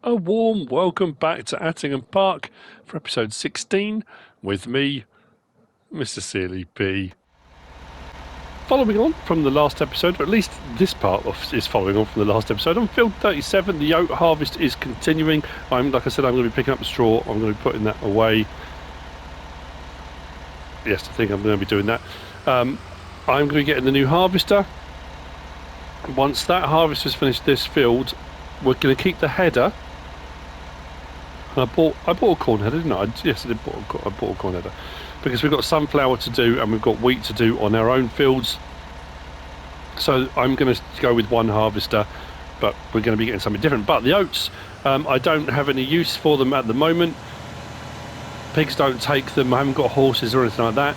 A warm welcome back to Attingham Park for episode 16 with me, Mr. Sealy P. Following on from the last episode, or at least this part is following on from the last episode, on field 37 the oat harvest is continuing. Like I said, I'm going to be picking up the straw, I'm going to be putting that away. Yes, I think I'm going to be doing that. I'm going to be getting the new harvester. Once that harvester's finished this field, we're going to keep the header. I bought a corn header, didn't I? Yes, I did. I bought a corn header because we've got sunflower to do and we've got wheat to do on our own fields. So I'm going to go with one harvester, but we're going to be getting something different. But the oats, I don't have any use for them at the moment. Pigs don't take them. I haven't got horses or anything like that.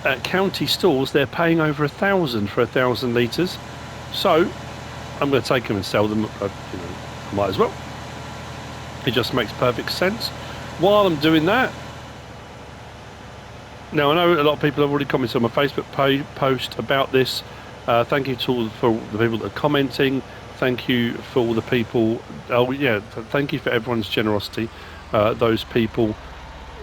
At county stores, they're paying over 1,000 for 1,000 litres. So I'm going to take them and sell them. I might as well. It just makes perfect sense. While I'm doing that, now I know a lot of people have already commented on my Facebook post about this. Thank you to for the people that are commenting. Thank you for all the people. Oh yeah, thank you for everyone's generosity. Those people,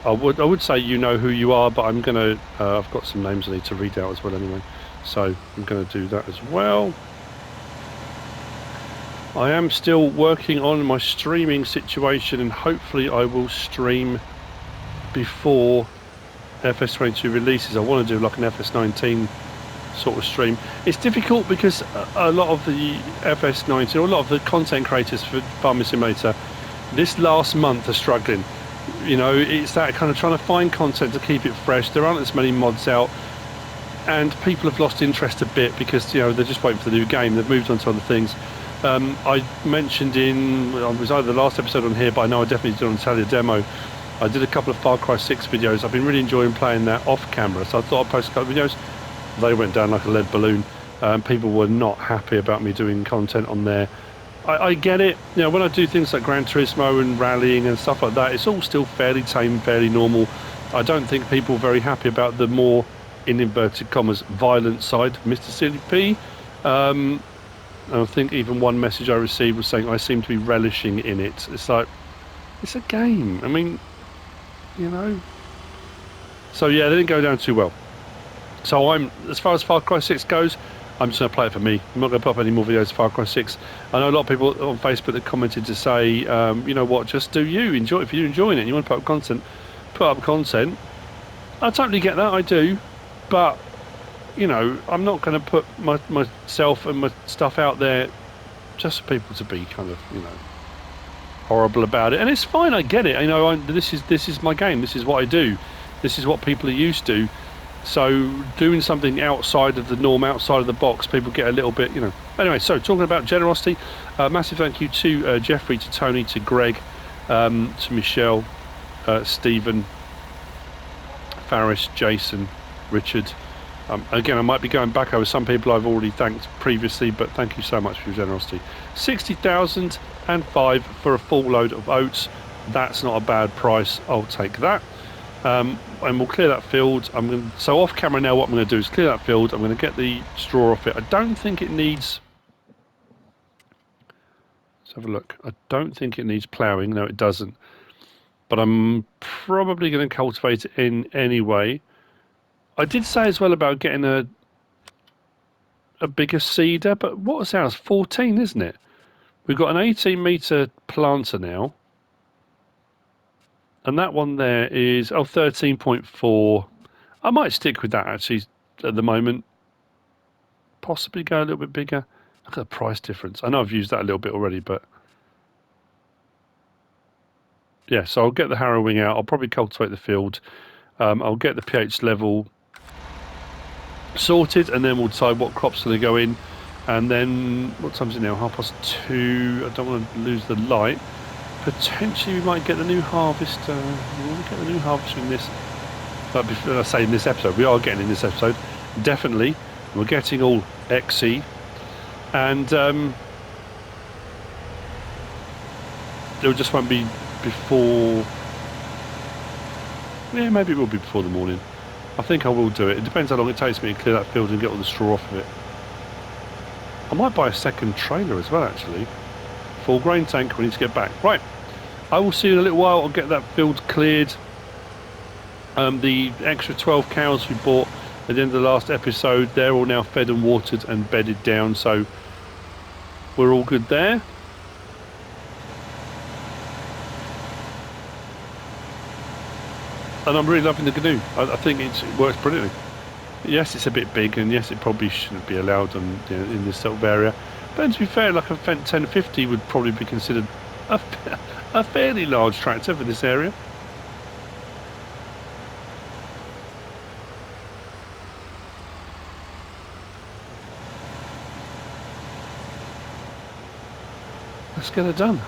I would say you know who you are, but I'm gonna. I've got some names I need to read out as well anyway, so I'm going to do that as well. I am still working on my streaming situation, and hopefully I will stream before FS22 releases. I want to do like an FS19 sort of stream. It's difficult because a lot of the FS19, or a lot of the content creators for Farming Simulator this last month are struggling. You know, it's that kind of trying to find content to keep it fresh. There aren't as many mods out, and people have lost interest a bit because, you know, they're just waiting for the new game. They've moved on to other things. I mentioned it was either the last episode on here, but I know I definitely did on Italia Demo. I did a couple of Far Cry 6 videos. I've been really enjoying playing that off camera, so I thought I'd post a couple of videos. They went down like a lead balloon. People were not happy about me doing content on there. I get it. You know, when I do things like Gran Turismo and rallying and stuff like that, it's all still fairly tame, fairly normal. I don't think people are very happy about the more, in inverted commas, violent side of Mr. Silly P. I think even one message I received was saying I seem to be relishing in it. It's like, it's a game. I mean, you know. So yeah, they didn't go down too well. So as far as Far Cry 6 goes, I'm just going to play it for me. I'm not going to put up any more videos of Far Cry 6. I know a lot of people on Facebook that commented to say, you know what, just do you. Enjoy it. If you're enjoying it and you want to put up content, put up content. I totally get that, I do. But you know, I'm not going to put myself and my stuff out there just for people to be kind of, you know, horrible about it. And it's fine, I get it. You know, this is my game. This is what I do. This is what people are used to. So doing something outside of the norm, outside of the box, people get a little bit, you know. Anyway, so talking about generosity, massive thank you to Jeffrey, to Tony, to Greg, to Michelle, Stephen, Faris, Jason, Richard. Again, I might be going back over some people I've already thanked previously, but thank you so much for your generosity. 60,005 for a full load of oats. That's not a bad price. I'll take that. And we'll clear that field. So off camera now, what I'm going to do is clear that field. I'm going to get the straw off it. I don't think it needs... Let's have a look. I don't think it needs ploughing. No, it doesn't. But I'm probably going to cultivate it in anyway. I did say as well about getting a bigger seeder, but what was ours? 14, isn't it? We've got an 18-metre planter now. And that one there is 13.4. I might stick with that actually at the moment. Possibly go a little bit bigger. Look at the price difference. I know I've used that a little bit already, but yeah, so I'll get the harrowing out. I'll probably cultivate the field. I'll get the pH level sorted, and then we'll decide what crops are going to go in. And then what time is it now? 2:30. I don't want to lose the light. Potentially we might get the new harvester. We want to get the new harvester in this, but before I say in this episode, we are getting in this episode, definitely. We're getting all XE, and it just won't be before. Yeah, maybe it will be before the morning. I think I will do it. It depends how long it takes me to clear that field and get all the straw off of it. I might buy a second trailer as well, actually, full grain tank. We need to get back. Right, I will see you in a little while. I'll get that field cleared. The extra 12 cows we bought at the end of the last episode, they're all now fed and watered and bedded down, so we're all good there. And I'm really loving the canoe. I think it works brilliantly. Yes, it's a bit big, and yes, it probably shouldn't be allowed on, you know, in this sort of area. But to be fair, like a Fendt 1050 would probably be considered a fairly large tractor for this area. Let's get it done.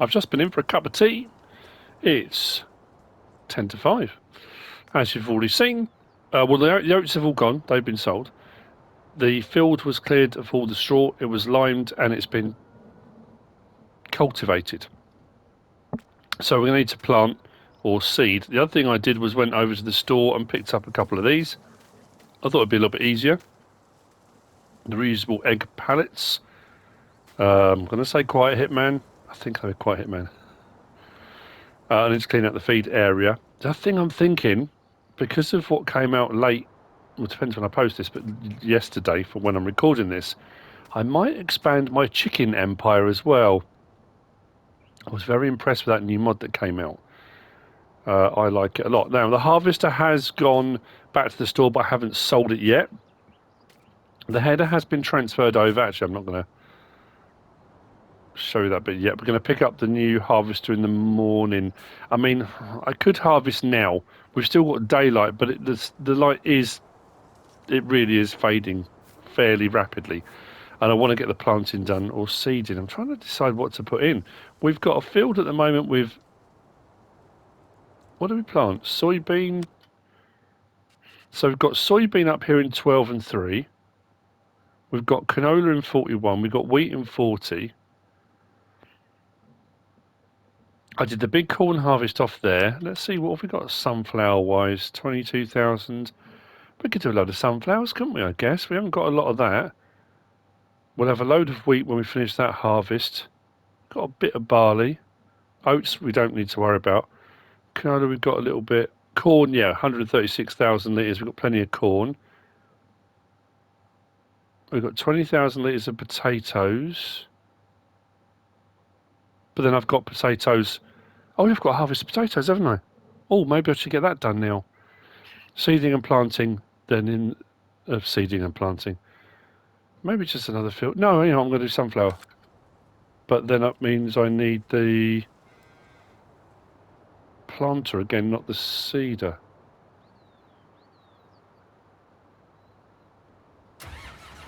I've just been in for a cup of tea. It's 10 to 5. As you've already seen, well, the oats have all gone. They've been sold. The field was cleared of all the straw. It was limed and it's been cultivated. So we're going to need to plant or seed. The other thing I did was went over to the store and picked up a couple of these. I thought it'd be a little bit easier. The reusable egg pallets. I'm going to say Quiet Hitman. I think they're Quiet Hitman. I need to clean out the feed area. The other thing I'm thinking, because of what came out late, well, it depends when I post this, but yesterday, for when I'm recording this, I might expand my chicken empire as well. I was very impressed with that new mod that came out. I like it a lot. Now, the harvester has gone back to the store, but I haven't sold it yet. The header has been transferred over. Actually, I'm not going to show you that bit yet. We're going to pick up the new harvester in the morning. I mean, I could harvest now. We've still got daylight, but the light is, it really is fading fairly rapidly. And I want to get the planting done or seeding. I'm trying to decide what to put in. We've got a field at the moment with, what do we plant? Soybean. So we've got soybean up here in 12 and 3. We've got canola in 41. We've got wheat in 40. I did the big corn harvest off there. Let's see, what have we got sunflower-wise? 22,000. We could do a load of sunflowers, couldn't we, I guess? We haven't got a lot of that. We'll have a load of wheat when we finish that harvest. Got a bit of barley. Oats, we don't need to worry about. Canola, we've got a little bit. Corn, yeah, 136,000 litres. We've got plenty of corn. We've got 20,000 litres of potatoes. But then I've got potatoes. Oh, I've got to harvest potatoes, haven't I? Oh, maybe I should get that done now. Seeding and planting, then in seeding and planting. Maybe just another field. No, you know, I'm going to do sunflower. But then that means I need the planter again, not the seeder.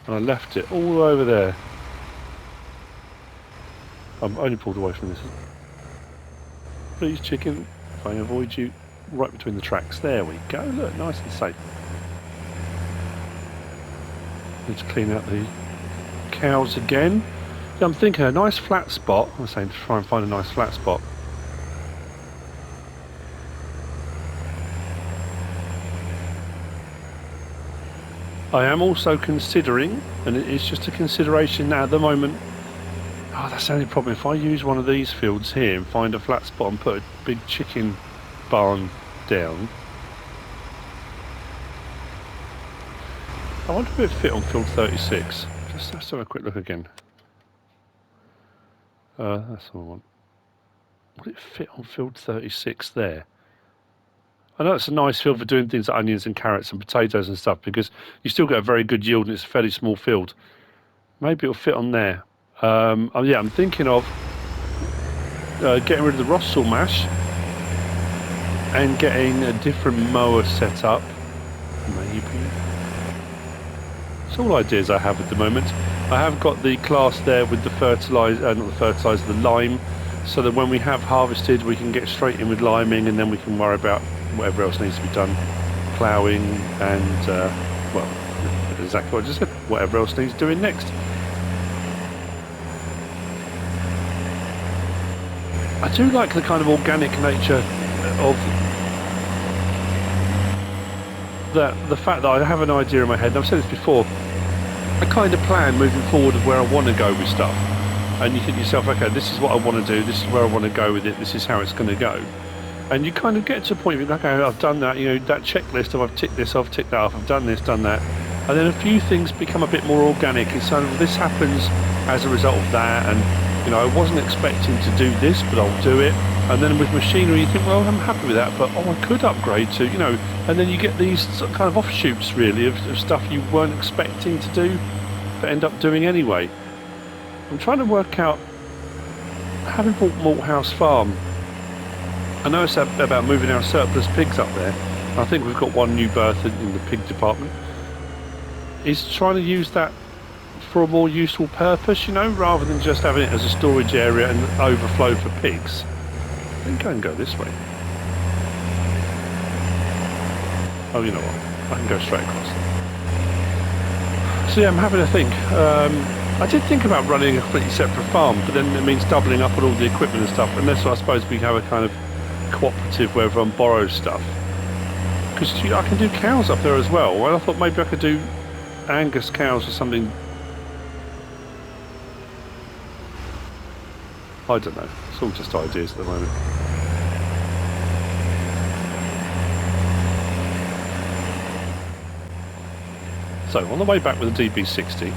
And I left it all over there. I'm only pulled away from this. Please, chicken, if I avoid you right between the tracks. There we go. Look, nice and safe. Need to clean out the cows again. Yeah, I'm thinking a nice flat spot. I'm saying to try and find a nice flat spot. I am also considering, and it's just a consideration now at the moment. Oh, that's the only problem. If I use one of these fields here and find a flat spot and put a big chicken barn down, I wonder if it fit on field 36. Just let's have a quick look again. That's what I want. Would it fit on field 36 there? I know it's a nice field for doing things like onions and carrots and potatoes and stuff, because you still get a very good yield and it's a fairly small field. Maybe it'll fit on there. Oh yeah, I'm thinking of getting rid of the Rostselmash and getting a different mower set up. Maybe. It's all ideas I have at the moment. I have got the class there with the fertiliser, not the fertiliser, the lime, so that when we have harvested we can get straight in with liming, and then we can worry about whatever else needs to be done, ploughing and, well, exactly what I just said, whatever else needs doing next. I do like the kind of organic nature of the fact that I have an idea in my head, and I've said this before, I kind of plan moving forward of where I want to go with stuff, and you think to yourself, okay, this is what I want to do, this is where I want to go with it, this is how it's going to go, and you kind of get to a point where, okay, I've done that, you know, that checklist of I've ticked this off, ticked that off, I've done this, done that, and then a few things become a bit more organic. It's sort of, this happens as a result of that, and you know, I wasn't expecting to do this, but I'll do it. And then with machinery, you think, well, I'm happy with that, but oh, I could upgrade to, you know, and then you get these sort of kind of offshoots, really, of stuff you weren't expecting to do, but end up doing anyway. I'm trying to work out, having bought Malthouse Farm, I know it's about moving our surplus pigs up there. I think we've got one new berth in the pig department. Is trying to use that for a more useful purpose, you know, rather than just having it as a storage area and overflow for pigs. Then go and go this way. Oh, you know what? I can go straight across. So yeah, I'm having to think. I did think about running a completely separate farm, but then it means doubling up on all the equipment and stuff, unless I suppose we have a kind of cooperative where everyone borrows stuff. Because I can do cows up there as well. Well, I thought maybe I could do Angus cows or something. I don't know. It's all just ideas at the moment. So, on the way back with the DB60,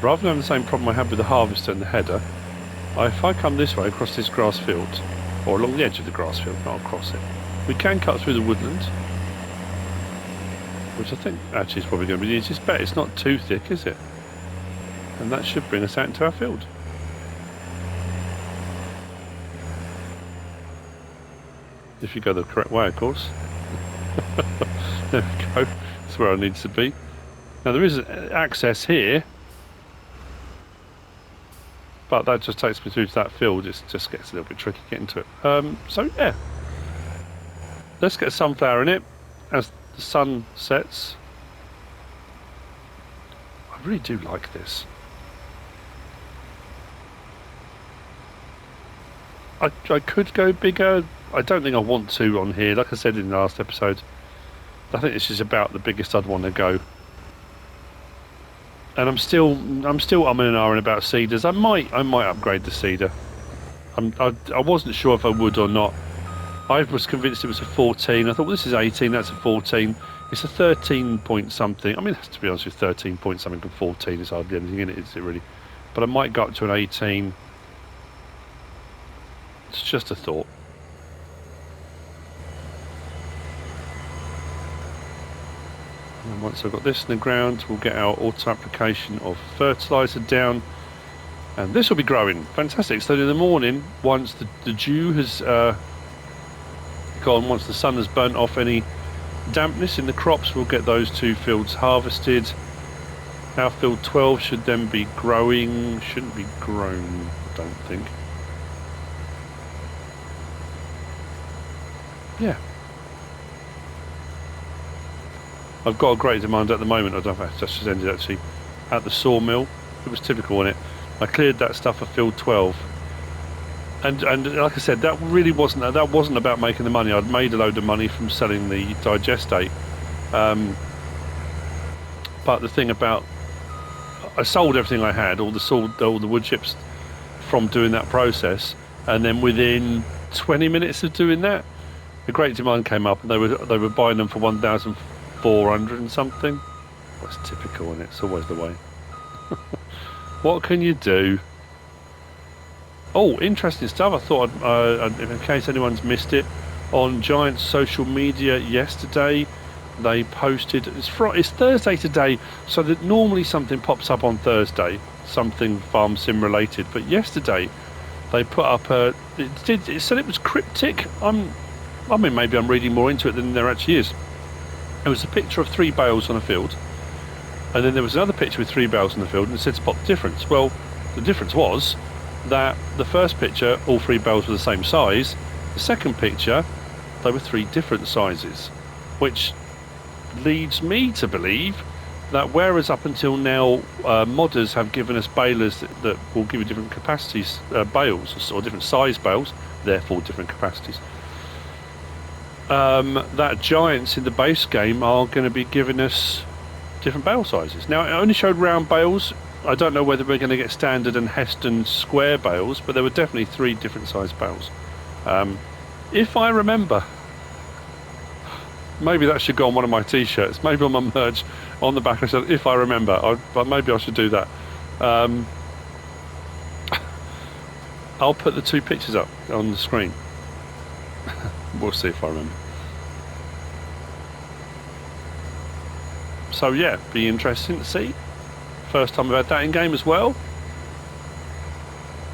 rather than having the same problem I had with the harvester and the header, if I come this way across this grass field, or along the edge of the grass field, not across it, we can cut through the woodland, which I think actually is probably going to be the easiest bet. It's not too thick, is it? And that should bring us out into our field. If you go the correct way, of course. There we go. That's where I need to be. Now there is access here, but that just takes me through to that field. It just gets a little bit tricky getting to it. So yeah, let's get a sunflower in it as the sun sets. I really do like this. I could go bigger. I don't think I want to on here. Like I said in the last episode, I think this is about the biggest I'd want to go. And I'm still umming and ahhing about seeders. I might upgrade the seeder. I wasn't sure if I would or not. I was convinced it was a 14. I thought, well, this is 18. That's a 14. It's a 13 point something. I mean, to be honest with you, 13 point something and 14 is hardly anything in it, is it really? But I might go up to an 18. It's just a thought. And once I've got this in the ground, we'll get our auto application of fertiliser down, and this will be growing. Fantastic. So in the morning, once the dew has gone, once the sun has burnt off any dampness in the crops, we'll get those two fields harvested. Our field 12 should then be growing, shouldn't be grown, I don't think. yeah. I've got a great demand at the moment. I don't know if that's just ended actually at the sawmill. It was typical on it. I cleared that stuff at field 12, and like I said, that really wasn't about making the money. I'd made a load of money from selling the digestate, but the thing about, I sold everything I had, all the wood chips from doing that process, and then within 20 minutes of doing that, the great demand came up, and they were buying them for 1,400 and something. That's typical, and it's always the way. What can you do? Oh, interesting stuff. I thought, in case anyone's missed it, on Giant's social media yesterday, they posted, it's Thursday today, so that normally something pops up on Thursday, something farm sim related, but yesterday they put up it said it was cryptic. I mean, maybe I'm reading more into it than there actually is. It was a picture of 3 bales on a field, and then there was another picture with 3 bales on the field, and it said spot the difference. Well, the difference was that the first picture, all 3 bales were the same size. The second picture, they were 3 different sizes, which leads me to believe that whereas up until now modders have given us balers that will give you different capacities, bales, or different size bales, therefore different capacities, that Giants in the base game are going to be giving us different bale sizes. Now, it only showed round bales. I don't know whether we're going to get standard and Heston square bales, but there were definitely 3 different size bales. If I remember, maybe that should go on one of my t-shirts, maybe on my merch, on the back I said, if I remember, but maybe I should do that. I'll put the 2 pictures up on the screen. We'll see if I remember. So yeah, be interesting to see. First time I've had that in game as well.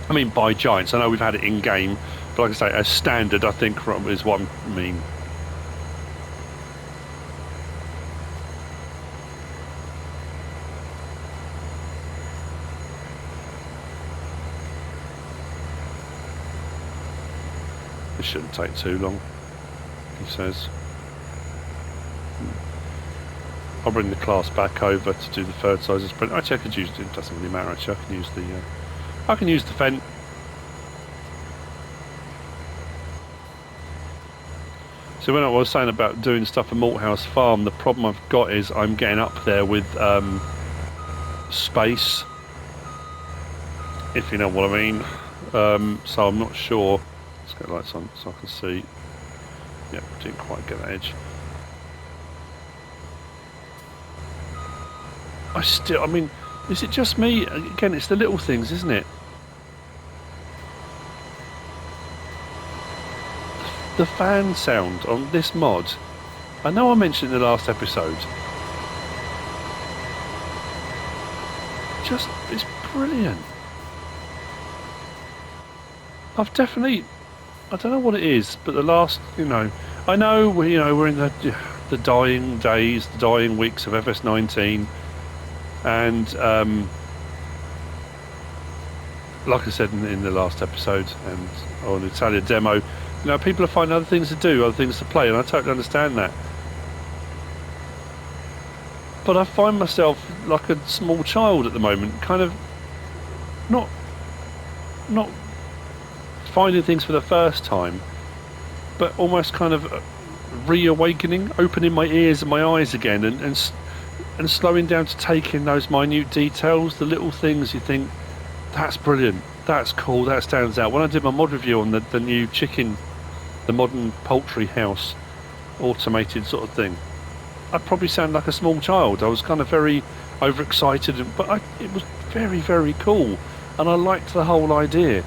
I mean, by Giants. I know we've had it in game, but like I say, as standard, I think is what I mean. This shouldn't take too long, he says. I'll bring the class back over to do the fertilisers print. Actually, I could use it. Doesn't really matter. Actually, I can use the Fendt. So when I was saying about doing stuff at Malthouse Farm, the problem I've got is I'm getting up there with space, if you know what I mean. So I'm not sure. Let's get lights on so I can see. Yeah, didn't quite get that edge. I mean, is it just me? Again, it's the little things, isn't it? The fan sound on this mod, I know I mentioned in the last episode, it's brilliant. I've definitely, I don't know what it is, but the last, I know we're in the dying days, the dying weeks of FS19. And like I said in the last episode and on the Italian demo, people are finding other things to do, other things to play, and I totally understand that. But I find myself like a small child at the moment, kind of not finding things for the first time, but almost kind of reawakening, opening my ears and my eyes again, and slowing down to take in those minute details, the little things you think, that's brilliant, that's cool, that stands out. When I did my mod review on the new chicken, the modern poultry house, automated sort of thing, I probably sound like a small child. I was kind of very overexcited, but it was very, very cool, and I liked the whole idea.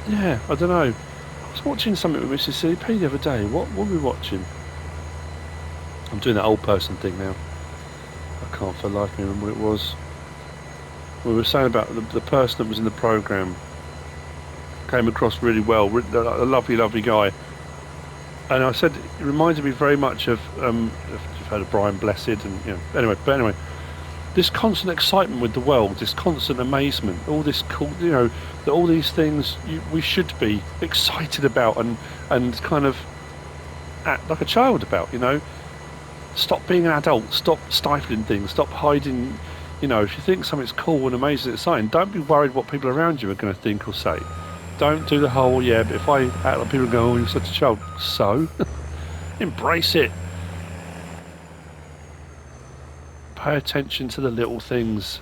Yeah, I don't know. I was watching something with Mrs. CP the other day. What were we watching? I'm doing that old person thing now. I can't for life of me remember what it was. We were saying about the person that was in the programme. Came across really well, a lovely, lovely guy. And I said it reminded me very much of, if you've heard of Brian Blessed, and anyway. this constant excitement with the world, this constant amazement, all this cool, you know, that all these things we should be excited about and kind of act like a child about, you know. Stop being an adult, stop stifling things, stop hiding, you know, if you think something's cool and amazing and exciting, don't be worried what people around you are going to think or say. Don't do the whole, yeah, but if I act like people go, oh, you're such a child, so embrace it. Pay attention to the little things.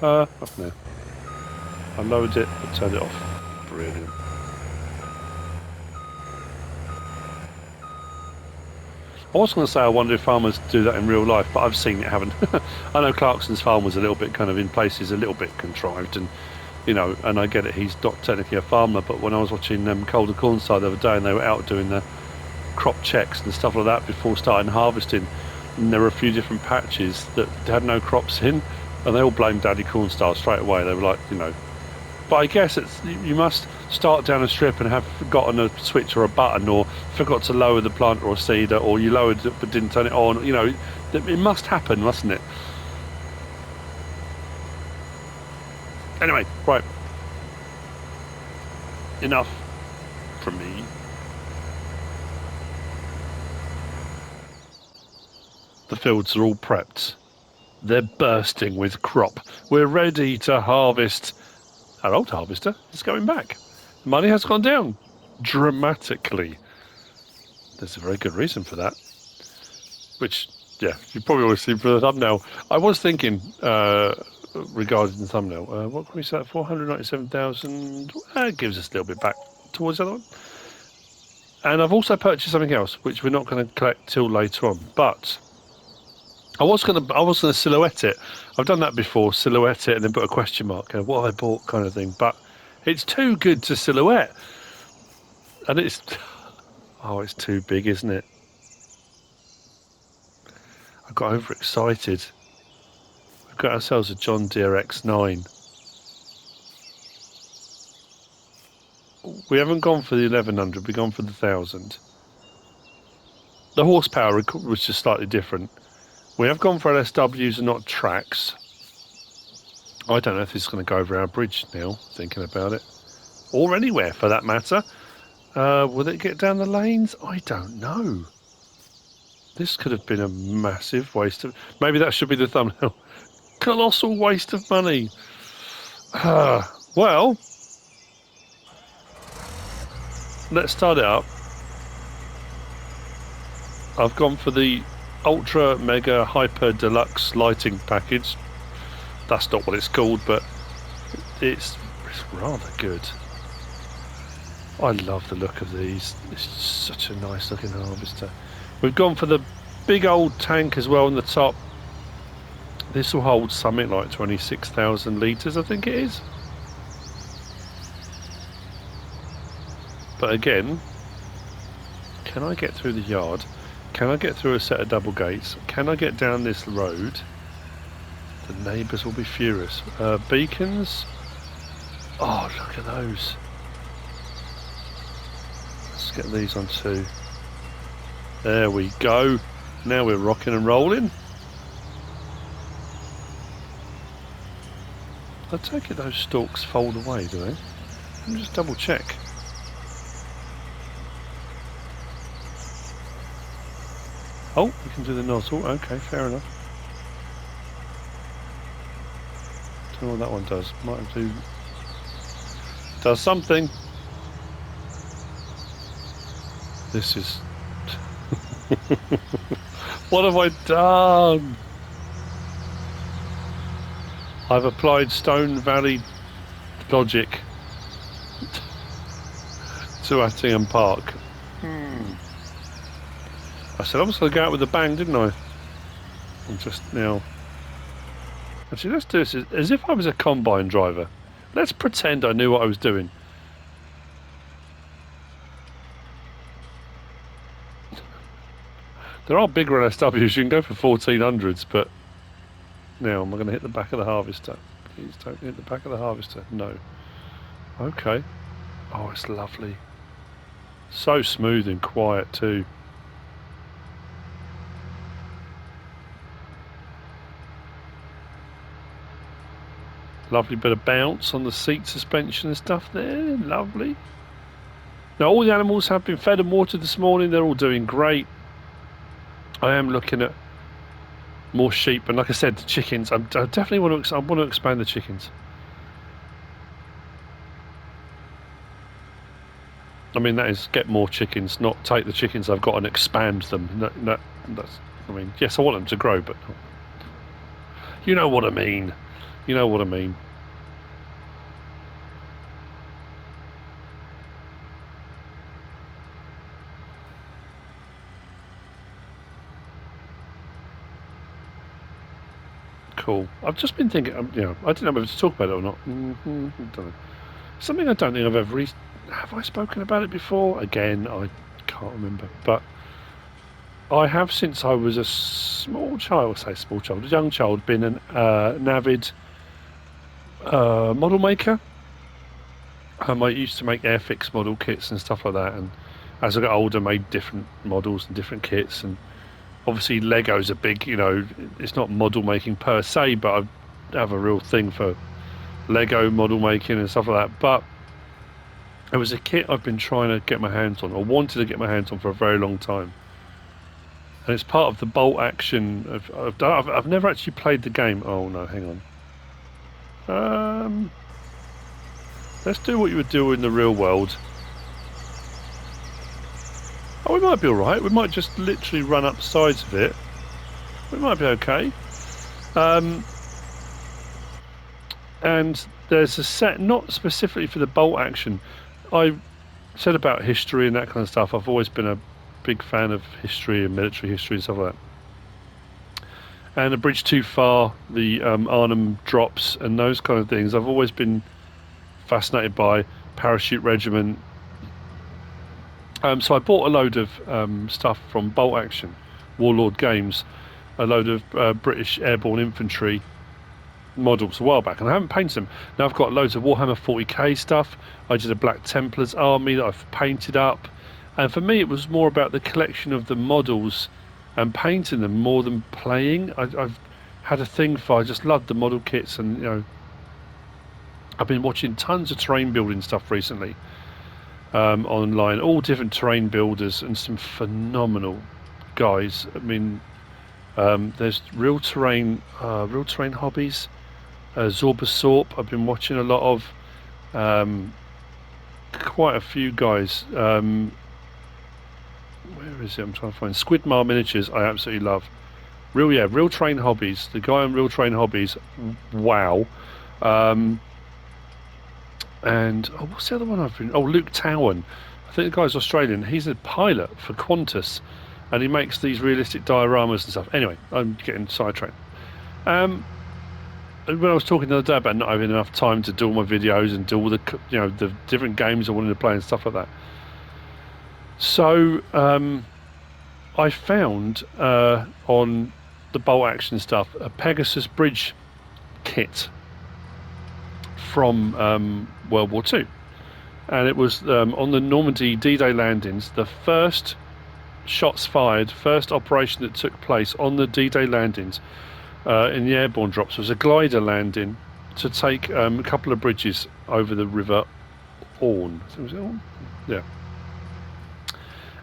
Up there. I lowered it, but turned it off. Brilliant. I was going to say I wonder if farmers do that in real life, but I've seen it happen. I know Clarkson's farm was a little bit kind of in places a little bit contrived, and you know, and I get it, he's not technically a farmer, but when I was watching Calder Cornside the other day and they were out doing the crop checks and stuff like that before starting harvesting, and there were a few different patches that had no crops in, and they all blamed Daddy Cornstar straight away. They were like, you know, but I guess it's, you must start down a strip and have forgotten a switch or a button, or forgot to lower the planter or seeder, or you lowered it but didn't turn it on. You know, it must happen, mustn't it? Anyway, right. Enough from me. The fields are all prepped. They're bursting with crop. We're ready to harvest. Our old harvester is going back. The money has gone down dramatically. There's a very good reason for that. Which, yeah, you probably always see for the thumbnail. I was thinking regarding the thumbnail. What can we say? 497,000. It gives us a little bit back towards the other one. And I've also purchased something else, which we're not going to collect till later on. But I was gonna silhouette it. I've done that before, silhouette it and then put a question mark, what I bought kind of thing. But it's too good to silhouette, and it's too big, isn't it? I got overexcited. We've got ourselves a John Deere X9. We haven't gone for the 1100. We've gone for the 1000. The horsepower was just slightly different. We have gone for LSWs and not tracks. I don't know if this is going to go over our bridge now, thinking about it. Or anywhere, for that matter. Will it get down the lanes? I don't know. This could have been a massive waste of... Maybe that should be the thumbnail. Colossal waste of money. Well, let's start it up. I've gone for the Ultra Mega Hyper Deluxe lighting package. That's not what it's called, but it's rather good. I love the look of these. It's such a nice looking harvester. We've gone for the big old tank as well on the top. This will hold something like 26,000 litres, I think it is. But again, can I get through the yard? Can I get through a set of double gates? Can I get down this road? The neighbours will be furious. Beacons. Oh, look at those. Let's get these on too. There we go. Now we're rocking and rolling. I take it those stalks fold away, do they? Let me just double check. Oh, we can do the nozzle. Okay, fair enough. Don't know what that one does. Might do. Does something. This is. What have I done? I've applied Stone Valley logic to Attingham Park. I said I was going to go out with a bang, didn't I? I'm just now... Actually, let's do this as if I was a combine driver. Let's pretend I knew what I was doing. There are bigger LSWs, you can go for 1400s, but... Now, am I going to hit the back of the harvester? Please don't hit the back of the harvester. No. Okay. Oh, it's lovely. So smooth and quiet too. Lovely bit of bounce on the seat suspension and stuff there. Lovely. Now all the animals have been fed and watered this morning. They're all doing great. I am looking at more sheep, and like I said, the chickens. I definitely want to expand the chickens. I mean, that is get more chickens, not take the chickens I've got and expand them. That's. I mean, yes, I want them to grow, but you know what I mean. You know what I mean. Cool. I've just been thinking, you know, I didn't know whether to talk about it or not. I don't know. Something I don't think I've ever... Have I spoken about it before? Again, I can't remember. But I have, since I was a small child, a young child, been an avid model maker. I used to make Airfix model kits and stuff like that. And as I got older, made different models and different kits. And obviously Lego's a big, you know, it's not model making per se, but I have a real thing for Lego model making and stuff like that. But it was a kit I've been trying to get my hands on, or wanted to get my hands on for a very long time. And it's part of the bolt action. I've never actually played the game. Oh no, hang on. Let's do what you would do in the real world. Oh, we might be alright. We might just literally run up the sides of it. We might be okay. And there's a set, not specifically for the bolt action. I said about history and that kind of stuff. I've always been a big fan of history and military history and stuff like that. And A Bridge Too Far, the Arnhem drops and those kind of things. I've always been fascinated by Parachute Regiment. So I bought a load of stuff from Bolt Action, Warlord Games, a load of British Airborne Infantry models a while back, and I haven't painted them. Now I've got loads of Warhammer 40k stuff. I did a Black Templars army that I've painted up, and for me it was more about the collection of the models and painting them more than playing. I've had a thing for, I just loved the model kits, and you know, I've been watching tons of terrain building stuff recently. Online, all different terrain builders and some phenomenal guys. I mean, there's real terrain hobbies. Zorbasorp, I've been watching a lot of. Quite a few guys. Where is it? I'm trying to find Squidmar Miniatures. I absolutely love. Real Train Hobbies. The guy on Real Train Hobbies. Wow. And what's the other one I've been? Oh, Luke Towan. I think the guy's Australian. He's a pilot for Qantas, and he makes these realistic dioramas and stuff. Anyway, I'm getting sidetracked. And when I was talking the other day about not having enough time to do all my videos and do all the, you know, the different games I wanted to play and stuff like that. So I found on the Bolt Action stuff a Pegasus Bridge kit from World War II, and it was on the Normandy D-Day landings, the first shots fired, first operation that took place on the D-Day landings in the airborne drops was a glider landing to take a couple of bridges over the River Orne. Was it Orne? Yeah.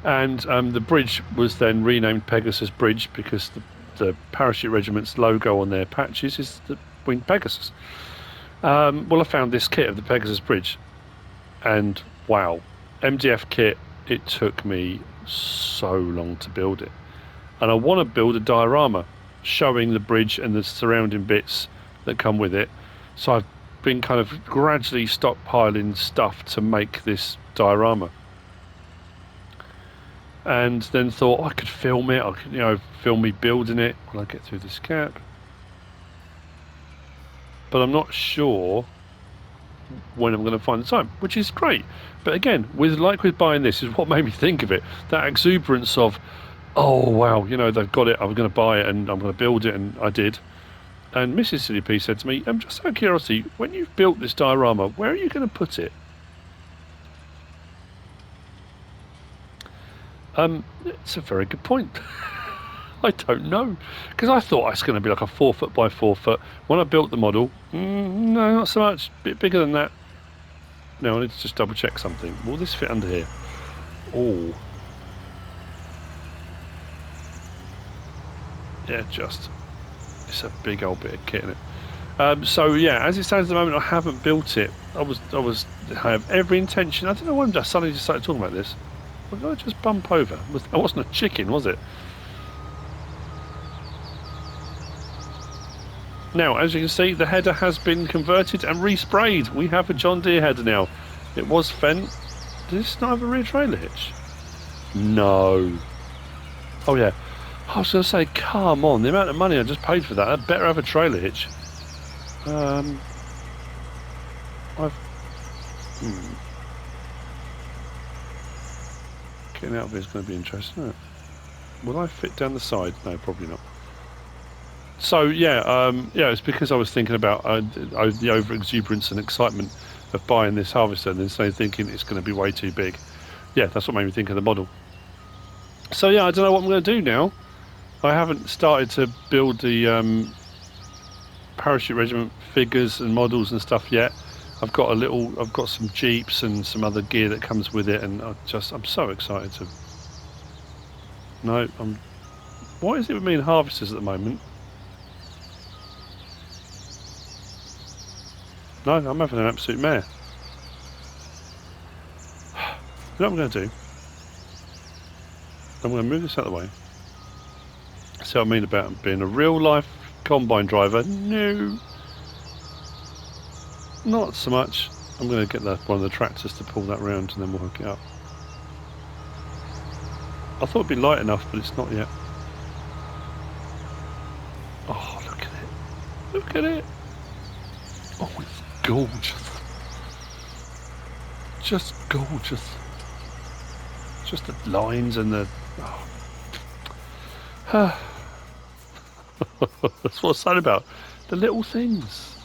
And the bridge was then renamed Pegasus Bridge because the Parachute Regiment's logo on their patches is the winged Pegasus. Well, I found this kit of the Pegasus Bridge, and wow, MDF kit, it took me so long to build it. And I want to build a diorama showing the bridge and the surrounding bits that come with it. So I've been kind of gradually stockpiling stuff to make this diorama. And then thought I could film it, I could, you know, film me building it when I get through this gap. But I'm not sure when I'm going to find the time, which is great. But again, with buying this, is what made me think of it. That exuberance of, oh wow, you know, they've got it, I'm going to buy it and I'm going to build it, and I did. And Mrs. Silly P said to me, just out of curiosity, when you've built this diorama, where are you going to put it? It's a very good point. I don't know, because I thought it's going to be like a 4 foot by 4 foot. When I built the model, no, not so much. A bit bigger than that. Now I need to just double check something. Will this fit under here? Oh, yeah, just. It's a big old bit of kit in it. So yeah, as it stands at the moment, I haven't built it. I have every intention. I don't know why I suddenly just started talking about this. What did I just bump over? I wasn't a chicken, was it? Now, as you can see, the header has been converted and resprayed. We have a John Deere header now. It was Fendt. Does this not have a rear trailer hitch? No. Oh yeah. I was going to say, come on, the amount of money I just paid for that, I'd better have a trailer hitch. Getting out of here is going to be interesting, isn't it? Will I fit down the side? No, probably not. So yeah, it's because I was thinking about the over-exuberance and excitement of buying this harvester and then thinking it's going to be way too big. Yeah, that's what made me think of the model. So yeah, I don't know what I'm going to do now. I haven't started to build the parachute regiment figures and models and stuff yet. I've got some Jeeps and some other gear that comes with it, and I'm so excited to. No, what is it with me and harvesters at the moment? No, I'm having an absolute mare. You know what I'm going to do? I'm going to move this out of the way. See what I mean about being a real life combine driver? No, not so much. I'm going to get one of the tractors to pull that round and then we'll hook it up. I thought it'd be light enough, but it's not yet. Oh, look at it. Look at it. Oh, it's gorgeous. Just gorgeous. Just the lines and the... Oh. That's what I'm saying about the little things.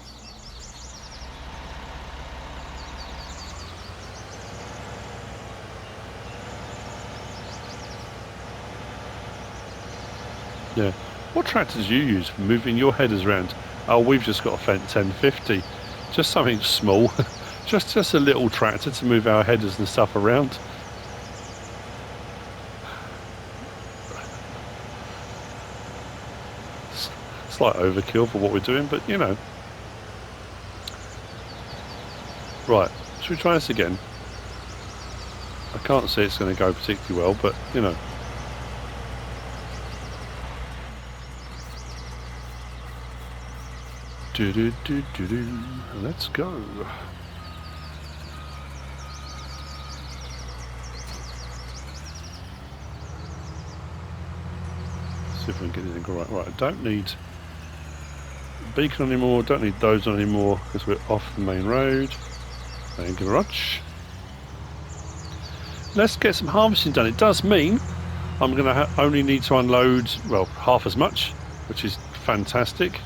Yeah. What tractors do you use for moving your headers around? Oh, we've just got a Fendt 1050. Just something small. just a little tractor to move our headers and stuff around. Slight overkill for what we're doing, but you know. Right, should we try this again? I can't see it's going to go particularly well, but you know. Let's go. See if we can get anything right. Right, I don't need beacon anymore, don't need those on anymore because we're off the main road. Thank you very much. Let's get some harvesting done. It does mean I'm going to only need to unload, well, half as much, which is fantastic.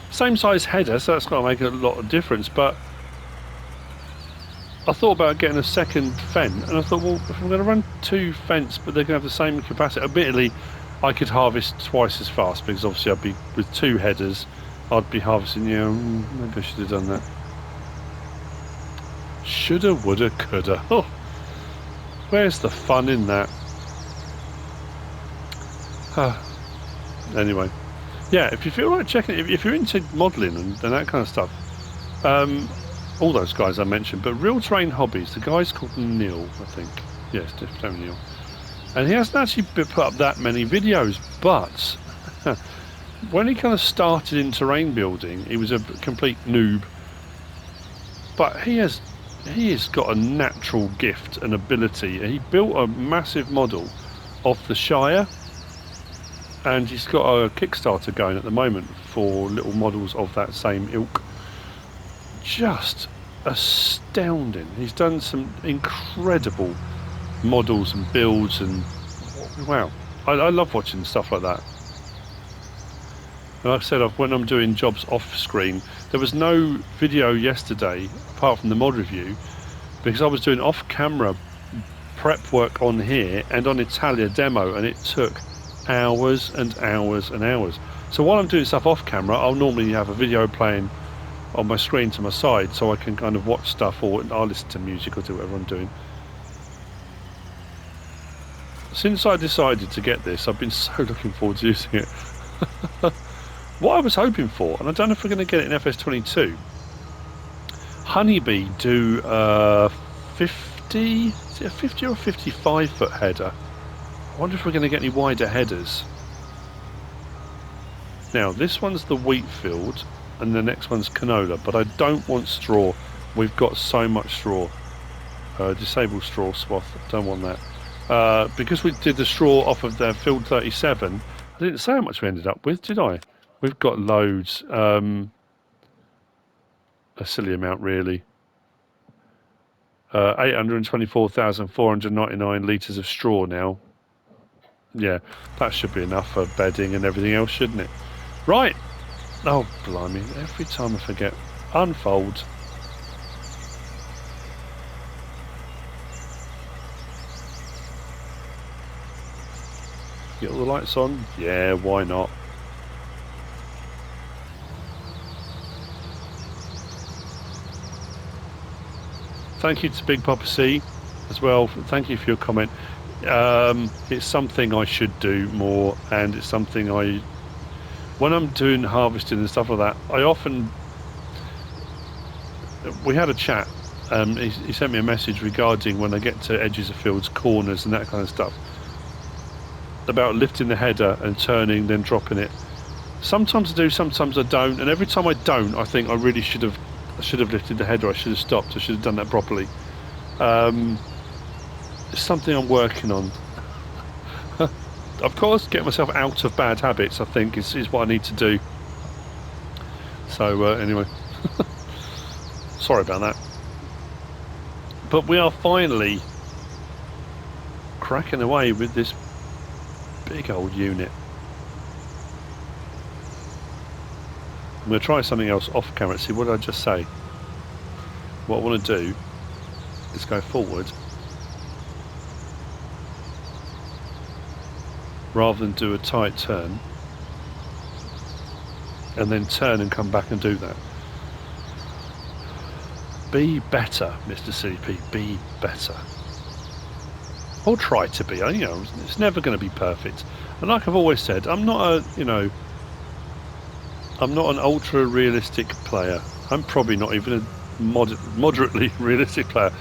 Same size header, so that's going to make a lot of difference, but I thought about getting a second Fendt, and I thought, well, if I'm going to run two Fendts, but they're going to have the same capacity, admittedly, I could harvest twice as fast, because obviously I'd be, with two headers, I'd be harvesting, you know, maybe I should have done that. Shoulda, woulda, coulda. Oh, where's the fun in that? Anyway. Yeah, if you feel like checking, if you're into modelling and that kind of stuff, all those guys I mentioned, but Real Terrain Hobbies, the guy's called Neil, I think. Yes, definitely Neil. And he hasn't actually put up that many videos, but when he kind of started in terrain building, he was a complete noob. But he has got a natural gift and ability. He built a massive model of the Shire. And he's got a Kickstarter going at the moment for little models of that same ilk. Just astounding. He's done some incredible models and builds, and wow, I love watching stuff like that. And like I said, when I'm doing jobs off screen, there was no video yesterday apart from the mod review because I was doing off camera prep work on here and on Italia demo, and it took hours and hours and hours. So while I'm doing stuff off camera, I'll normally have a video playing on my screen to my side so I can kind of watch stuff, or I'll listen to music or do whatever I'm doing. Since I decided to get this, I've been so looking forward to using it. What I was hoping for, and I don't know if we're going to get it in FS22, Honeybee do 50, is it a 50 or a 55 foot header? I wonder if we're going to get any wider headers. Now this one's the wheat field and the next one's canola, but I don't want straw. We've got so much straw. Disable straw swath, don't want that. Because we did the straw off of the field 37, I didn't say how much we ended up with, did I? We've got loads. A silly amount really. 824,499 litres of straw now. Yeah, that should be enough for bedding and everything else, shouldn't it? Right. Oh, blimey. Every time I forget. Unfold. Get all the lights on? Yeah, why not? Thank you to Big Papa C as well. Thank you for your comment. It's something I should do more, and it's something when I'm doing harvesting and stuff like that, we had a chat. He sent me a message regarding when I get to edges of fields, corners and that kind of stuff, about lifting the header and turning, then dropping it. Sometimes I do, sometimes I don't, and every time I don't, I think I really should have lifted the header. I should have stopped. I should have done that properly. It's something I'm working on. Of course, get myself out of bad habits, I think, is what I need to do. So anyway, sorry about that. But we are finally cracking away with this big old unit. I'm going to try something else off camera. See, what did I just say? What I want to do is go forward rather than do a tight turn and then turn and come back and do that. Be better, Mr. CP, be better. Or try to be. You know, it's never going to be perfect. And like I've always said, I'm not I'm not an ultra realistic player. I'm probably not even a moderately realistic player.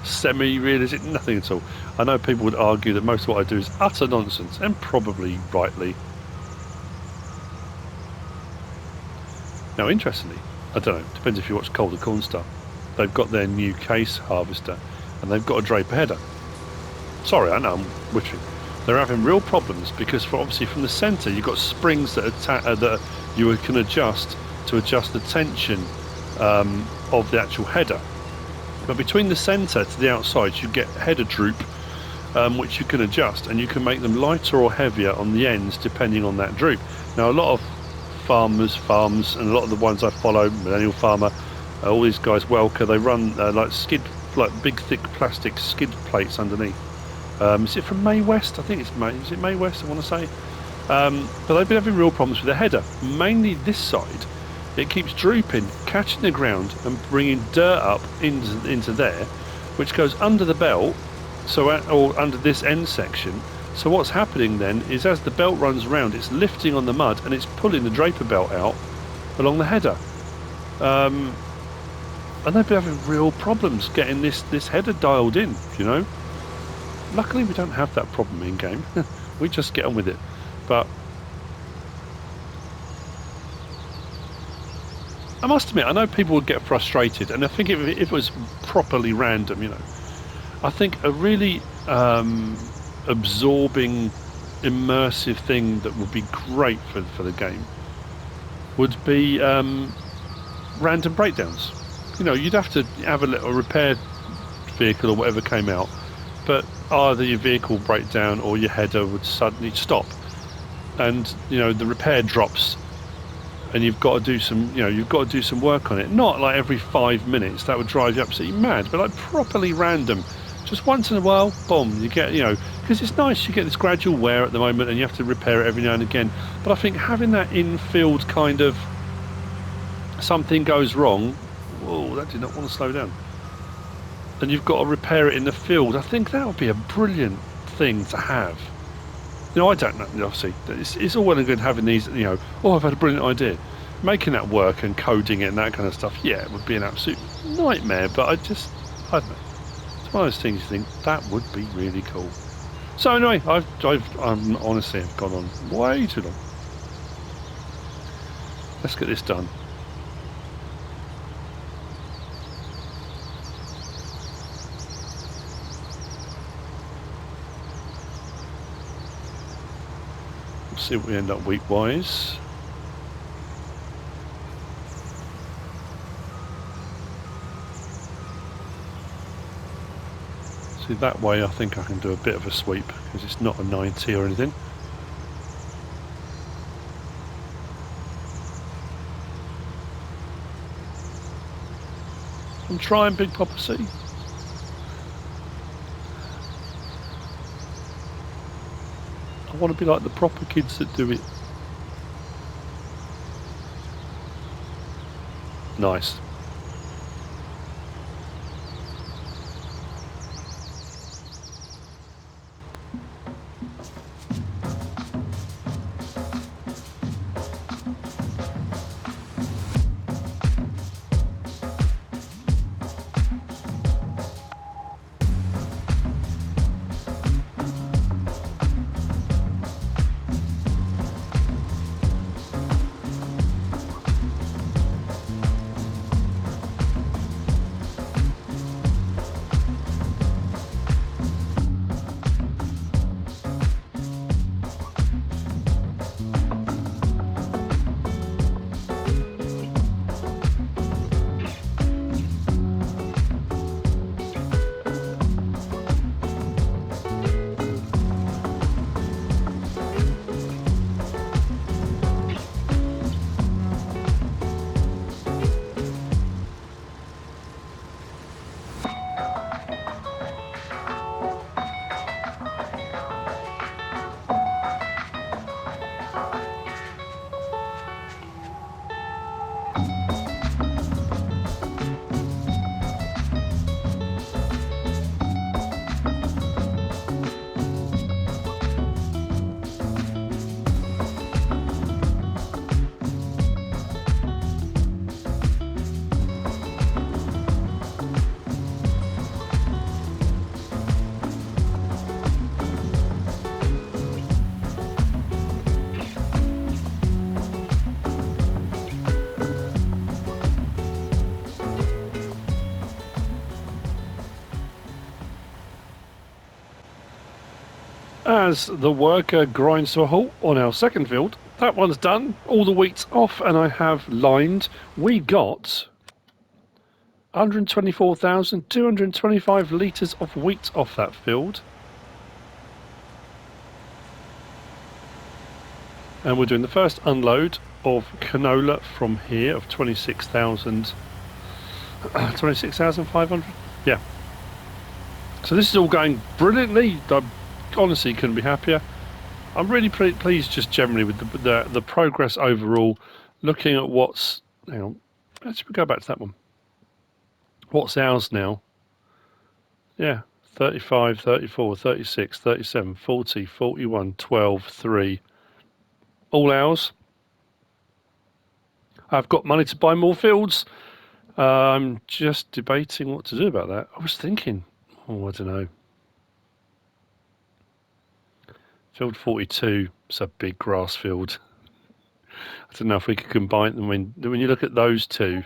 Semi-realistic, nothing at all. I know people would argue that most of what I do is utter nonsense, and probably rightly. Now, interestingly, I don't know, depends if you watch Cold Corn Star. They've got their new case harvester, and they've got a draper header. Sorry, I know I'm witching. They're having real problems because, obviously, from the centre you've got springs that you can adjust to adjust the tension of the actual header. But between the centre to the outside, you get header droop, which you can adjust, and you can make them lighter or heavier on the ends depending on that droop. Now, a lot of farms, and a lot of the ones I follow, Millennial Farmer, all these guys, Welker, they run like big thick plastic skid plates underneath. Is it from May West? I think it's May. Is it May West? I want to say. But they've been having real problems with the header. Mainly this side, it keeps drooping, catching the ground, and bringing dirt up into there, which goes under the belt, or under this end section. So what's happening then is, as the belt runs around, it's lifting on the mud and it's pulling the draper belt out along the header. And they've been having real problems getting this header dialed in, you know. Luckily we don't have that problem in game. We just get on with it. But I must admit, I know people would get frustrated, and I think if it was properly random, you know, I think a really absorbing, immersive thing that would be great for the game would be random breakdowns. You know, you'd have to have a little repair vehicle or whatever came out, but either your vehicle break down or your header would suddenly stop, and you know the repair drops, and you've got to do some work on it. Not like every 5 minutes, that would drive you absolutely mad, but like properly random. Just once in a while, boom, you get, you know, because it's nice, you get this gradual wear at the moment and you have to repair it every now and again. But I think having that in-field kind of, something goes wrong, whoa, that did not want to slow down, and you've got to repair it in the field, I think that would be a brilliant thing to have. You know, I don't know, obviously, it's all well and good having these, you know, oh, I've had a brilliant idea. Making that work and coding it and that kind of stuff, yeah, it would be an absolute nightmare, but I don't know. It's one of those things you think, that would be really cool. So anyway, I'm honestly, I've gone on way too long. Let's get this done. See what we end up week-wise. See, that way I think I can do a bit of a sweep because it's not a 90 or anything. I'm trying, Big Papa City. I want to be like the proper kids that do it. Nice. As the worker grinds to a halt on our second field, that one's done, all the wheat's off, and I have lined. We got 124,225 litres of wheat off that field. And we're doing the first unload of canola from here of 26,500. Yeah. So this is all going brilliantly. I honestly couldn't be happier. I'm really pleased just generally with the progress overall. Looking at what's, hang on, let's go back to that one. What's ours now? Yeah, 35, 34, 36, 37, 40, 41, 12, 3. All ours. I've got money to buy more fields. I'm just debating what to do about that. I was thinking, oh, I don't know. Field 42, it's a big grass field. I don't know if we could combine them. When you look at those two,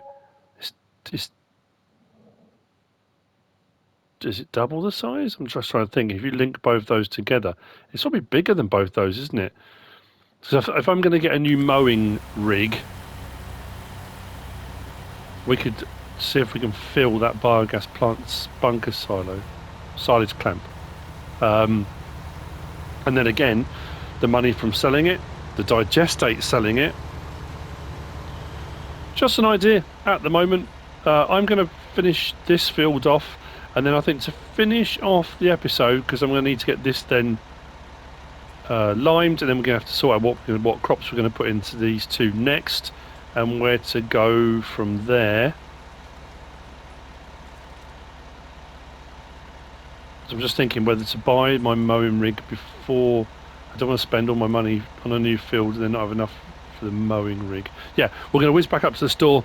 is it double the size? I'm just trying to think. If you link both those together, it's probably bigger than both those, isn't it? So if I'm going to get a new mowing rig, we could see if we can fill that biogas plant's bunker silage clamp. And then again, the money from selling it, the digestate selling it. Just an idea at the moment. I'm going to finish this field off, And then I think to finish off the episode, because I'm going to need to get this then limed, and then we're going to have to sort out what crops we're going to put into these two next and where to go from there. So I'm just thinking whether to buy my mowing rig before. I don't want to spend all my money on a new field and then not have enough for the mowing rig. Yeah, we're going to whiz back up to the store.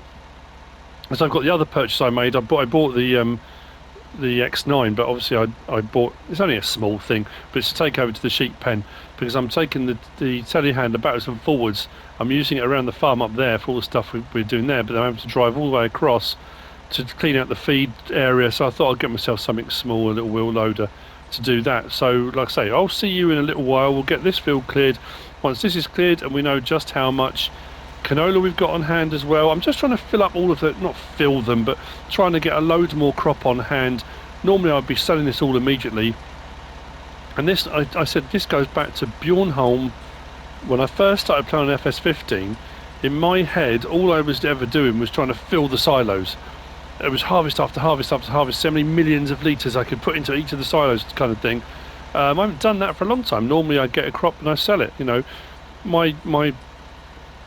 As I've got the other purchase I made, I bought the X9, but obviously I bought, it's only a small thing, but it's to take over to the sheep pen, because I'm taking the telehandler backwards and forwards. I'm using it around the farm up there for all the stuff we're doing there, but I'm having to drive all the way across to clean out the feed area, so I thought I'd get myself something small, a little wheel loader to do that. So like I say, I'll see you in a little while. We'll get this field cleared. Once this is cleared and we know just how much canola we've got on hand as well, I'm just trying to fill up all of the, not fill them, but trying to get a load more crop on hand. Normally I'd be selling this all immediately, and this I said this goes back to Bjornholm. When I first started playing on FS15, in my head all I was ever doing was trying to fill the silos. It was harvest after harvest after harvest, so many millions of litres I could put into each of the silos kind of thing. I haven't done that for a long time. Normally I get a crop and I sell it. You know, my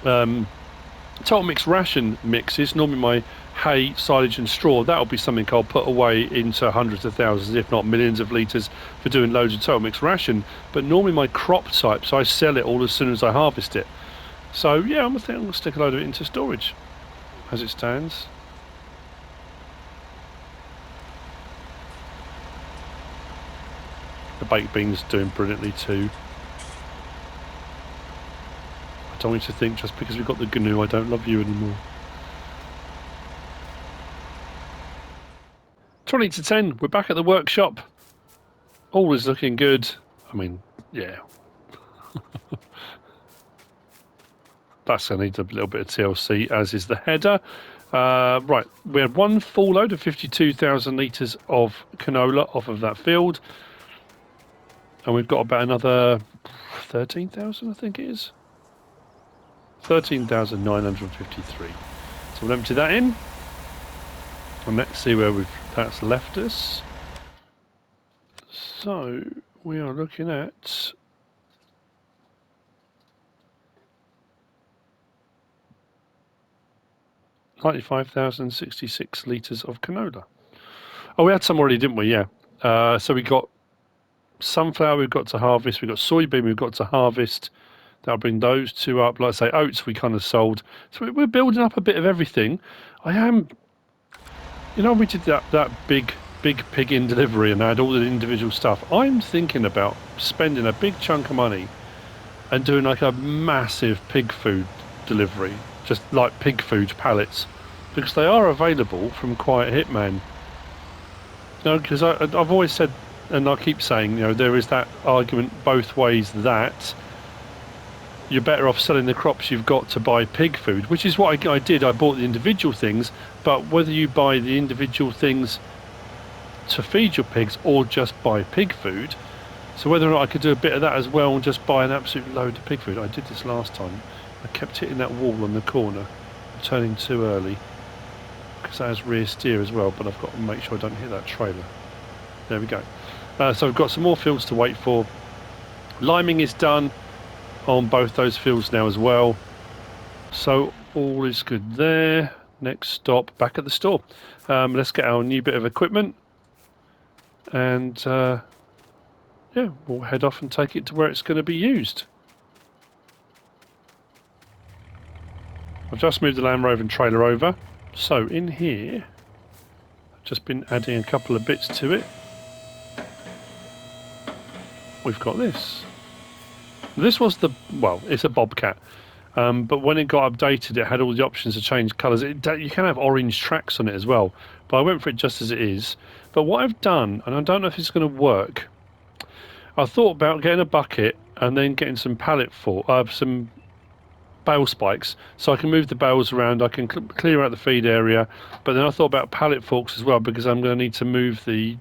total mix ration mixes, normally my hay, silage and straw, that'll be something I'll put away into hundreds of thousands, if not millions of litres for doing loads of total mix ration. But normally my crop types, I sell it all as soon as I harvest it. So yeah, I'm going to stick a load of it into storage as it stands. The baked beans doing brilliantly too. I don't want you to think just because we've got the GNU I don't love you anymore. 20 to 10, we're back at the workshop. All is looking good. I mean, yeah. That's going to need a little bit of TLC, as is the header. Right, we had one full load of 52,000 litres of canola off of that field. And we've got about another 13,000, I think it is. 13,953. So we'll empty that in. And let's see where that's left us. So we are looking at 95,066 litres of canola. Oh, we had some already, didn't we? Yeah. So we got sunflower we've got to harvest, we've got soybean we've got to harvest. That'll bring those two up. Like I say, oats we kind of sold. So we're building up a bit of everything. I am, you know, we did that big pig in delivery and had all the individual stuff. I'm thinking about spending a big chunk of money and doing like a massive pig food delivery, just like pig food pallets, because they are available from Quiet Hitman. You know, because I've always said, and I keep saying, you know, there is that argument both ways that you're better off selling the crops you've got to buy pig food, which is what I did. I bought the individual things, but whether you buy the individual things to feed your pigs or just buy pig food, so whether or not I could do a bit of that as well and just buy an absolute load of pig food. I did this last time. I kept hitting that wall on the corner, turning too early, because that has rear steer as well, but I've got to make sure I don't hit that trailer. There we go. So we've got some more fields to wait for. Liming is done on both those fields now as well. So all is good there. Next stop, back at the store. Let's get our new bit of equipment. And yeah, we'll head off and take it to where it's going to be used. I've just moved the Land Rover and trailer over. So in here, I've just been adding a couple of bits to it. We've got this. This was the, well, it's a Bobcat, but when it got updated, it had all the options to change colours. You can have orange tracks on it as well, but I went for it just as it is. But what I've done, and I don't know if it's going to work, I thought about getting a bucket and then getting some some bale spikes, so I can move the bales around, I can clear out the feed area, but then I thought about pallet forks as well, because I'm going to need to move the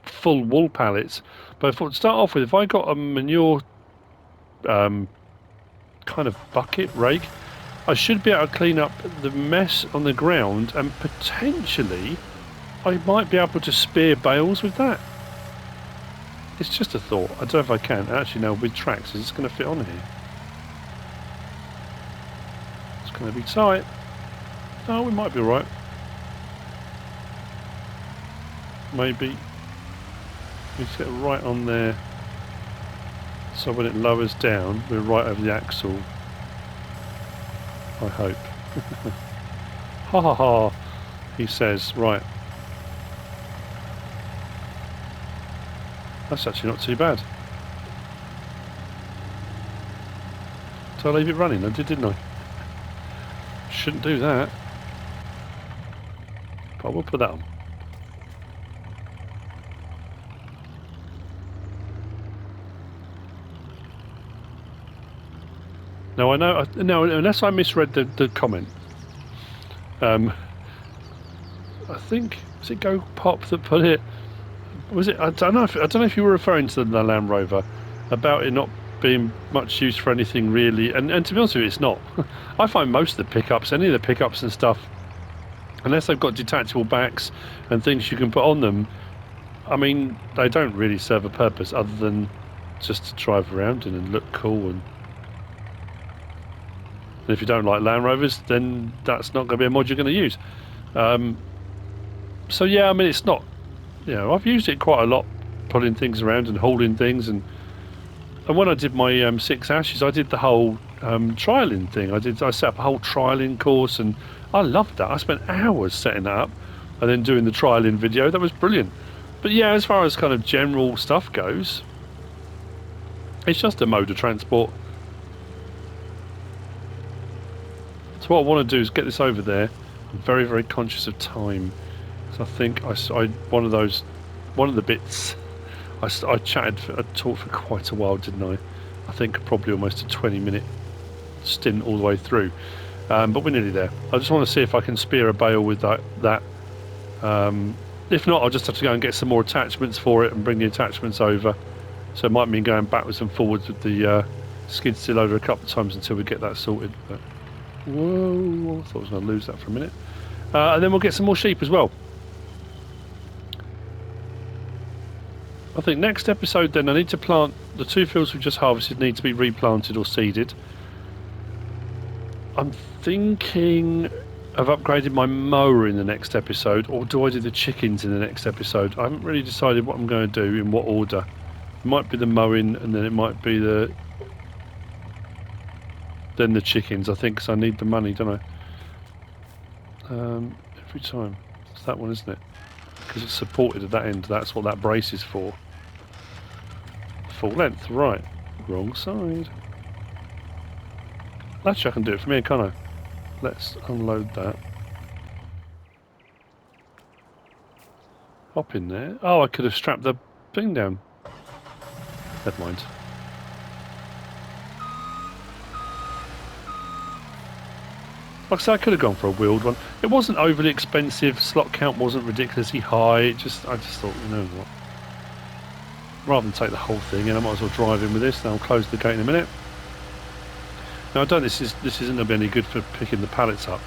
full wool pallets. But I thought to start off with, if I got a manure kind of bucket rake, I should be able to clean up the mess on the ground and potentially I might be able to spear bales with that. It's just a thought. I don't know if I can. Actually, no, with tracks, is this going to fit on here? It's going to be tight. Oh, we might be alright. Maybe. We sit right on there. So when it lowers down, we're right over the axle. I hope. Ha ha ha, he says. Right. That's actually not too bad. Did I leave it running? I did, didn't I? Shouldn't do that. But we'll put that on. No, I know. No, unless I misread the comment. I think was it Go Pop that put it. Was it? I don't know if you were referring to the Land Rover about it not being much use for anything really. And to be honest with you, it's not. I find most of the pickups, any of the pickups and stuff, unless they've got detachable backs and things you can put on them, I mean, they don't really serve a purpose other than just to drive around in and look cool. And if you don't like Land Rovers, then that's not going to be a mod you're going to use. So yeah, I mean, it's not. You know, I've used it quite a lot, pulling things around and hauling things, and when I did my 6 ashes, I did the whole trialing thing. I set up a whole trialing course, and I loved that. I spent hours setting that up, and then doing the trialing video. That was brilliant. But yeah, as far as kind of general stuff goes, it's just a mode of transport. So what I want to do is get this over there. I'm very, very conscious of time. So I think I one of the bits I talked for quite a while, didn't I? I think probably almost a 20-minute stint all the way through, but we're nearly there. I just want to see if I can spear a bale with that. If not, I'll just have to go and get some more attachments for it and bring the attachments over. So it might mean going backwards and forwards with the skid steer loader a couple of times until we get that sorted. But, whoa, I thought I was going to lose that for a minute. And then we'll get some more sheep as well. I think next episode then I need to plant the 2 fields we've just harvested, need to be replanted or seeded. I'm thinking of upgrading my mower in the next episode, or do I do the chickens in the next episode? I haven't really decided what I'm going to do, in what order. It might be the mowing, and then it might be the chickens, I think, because I need the money, don't I? Every time. It's that one, isn't it? Because it's supported at that end. That's what that brace is for. Full length, right. Wrong side. Actually, I can do it from here, can't I? Let's unload that. Hop in there. Oh, I could have strapped the thing down. Never mind. Like I said, I could have gone for a wheeled one. It wasn't overly expensive. Slot count wasn't ridiculously high. I just thought, you know what? Rather than take the whole thing in, I might as well drive in with this. Then I'll close the gate in a minute. Now, I don't. This isn't going to be any good for picking the pallets up.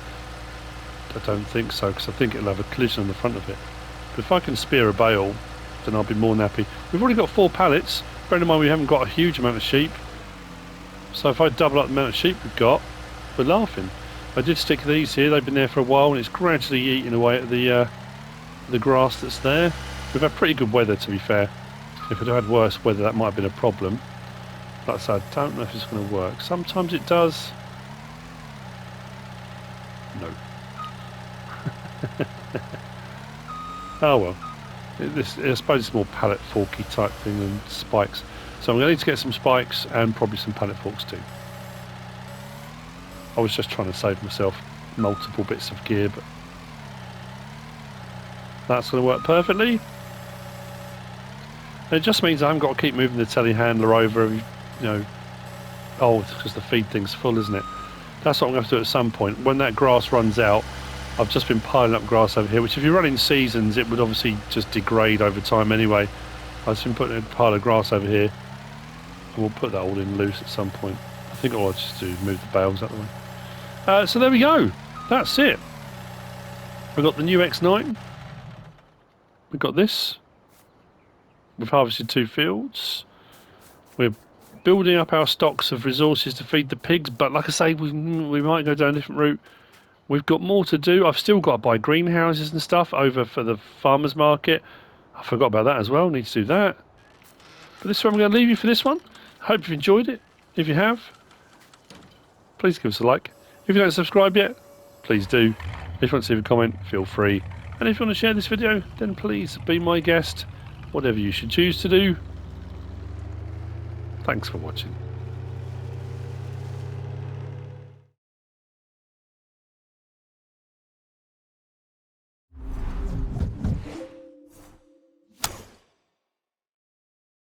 I don't think so, because I think it'll have a collision on the front of it. But if I can spear a bale, then I'll be more than happy. We've already got 4 pallets. Bear in mind, we haven't got a huge amount of sheep. So if I double up the amount of sheep we've got, we're laughing. I did stick these here. They've been there for a while, and it's gradually eating away at the grass that's there. We've had pretty good weather, to be fair. If it had worse weather, that might have been a problem. Like I said, I don't know if it's going to work. Sometimes it does. No. Oh well. I suppose it's more pallet forky type thing than spikes. So I'm going to need to get some spikes and probably some pallet forks too. I was just trying to save myself multiple bits of gear, but that's going to work perfectly. And it just means I haven't got to keep moving the telehandler over, you know. Oh, because the feed thing's full, isn't it? That's what I'm going to have to do at some point. When that grass runs out, I've just been piling up grass over here, which if you run in seasons, it would obviously just degrade over time anyway. I've just been putting a pile of grass over here, and we'll put that all in loose at some point. I think all I'll just do is move the bales out of the way. So there we go. That's it. We've got the new X9. we've got this. We've harvested 2 fields. We're building up our stocks of resources to feed the pigs, but like I say, we might go down a different route. We've got more to do. I've still got to buy greenhouses and stuff over for the farmers market. I forgot about that as well. Need to do that. But this is where I'm going to leave you for this one. Hope you've enjoyed it. If you have, please give us a like. If you don't subscribe yet, please do. If you want to leave a comment, feel free. And if you want to share this video, then please be my guest. Whatever you should choose to do. Thanks for watching.